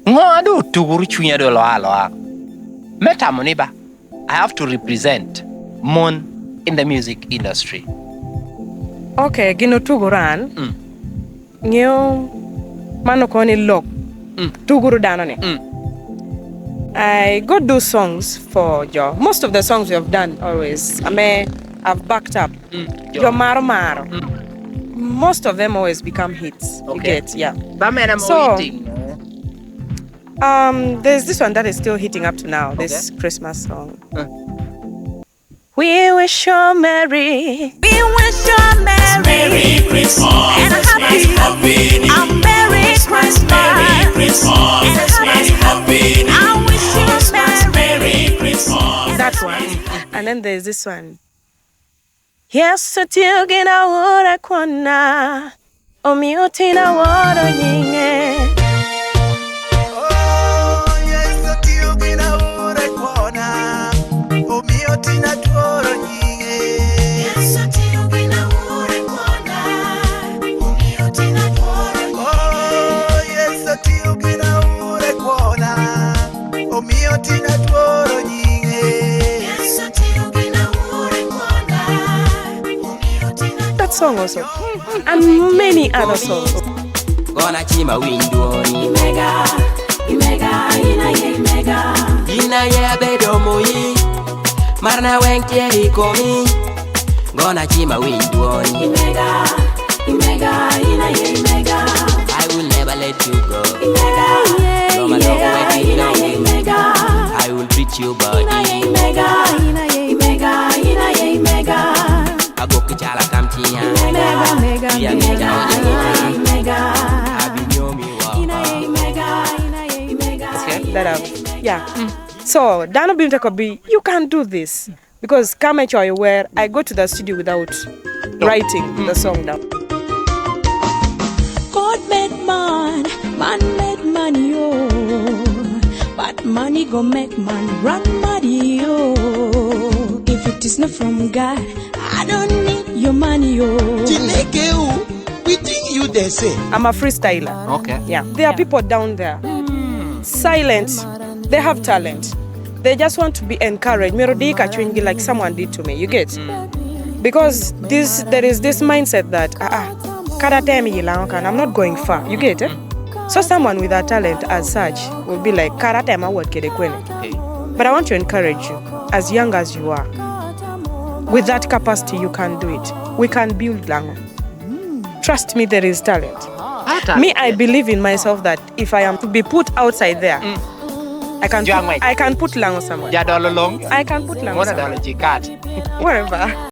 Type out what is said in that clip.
Ngadu tuguru chunya do loa. Meta moniba. I have to represent mon in the music industry. Okay, gino tuguran. Ngeo mano koni lok. Tuguru danone. I go do songs for Joe. Most of the songs we have done always. I've backed up. Joe Maro. Most of them always become hits. Okay. You get, yeah. There's this one that is still hitting up to now. This Christmas song. We wish you merry. We wish you merry Christmas and a happy Merry Christmas. Merry Christmas. I wish you Merry Christmas. That one. And then there's this one. Yes, so tiugina wora kwana. Omiutina wora nyinge. That song also, and many other songs. Gonna chima window imega ina ye bedo moi marna wenke ikomi gonna chima window imega ina ye I will never let you go no matter where you know I will treat you body ina ye I go kichala kamtia Yeah. So Dano Bimta could be, you can't do this because Kamecho where I go to the studio without writing the song down. God made man made money, yo. But money go make man run money, yo. If it is not from God, I don't need your money, yo. We think you they say. I'm a freestyler. Okay. Yeah. There are people down there. Silent. They have talent. They just want to be encouraged. Merodika chwingi like someone did to me. You get? Because there is this mindset that I'm not going far. You get it? So someone with a talent as such will be like karate ma workede kwene. But I want to encourage you, as young as you are, with that capacity you can do it. We can build Lango. Trust me, there is talent. Me, I believe in myself that if I am to be put outside there, I can put Lango somewhere. I can put Lango somewhere. Wherever.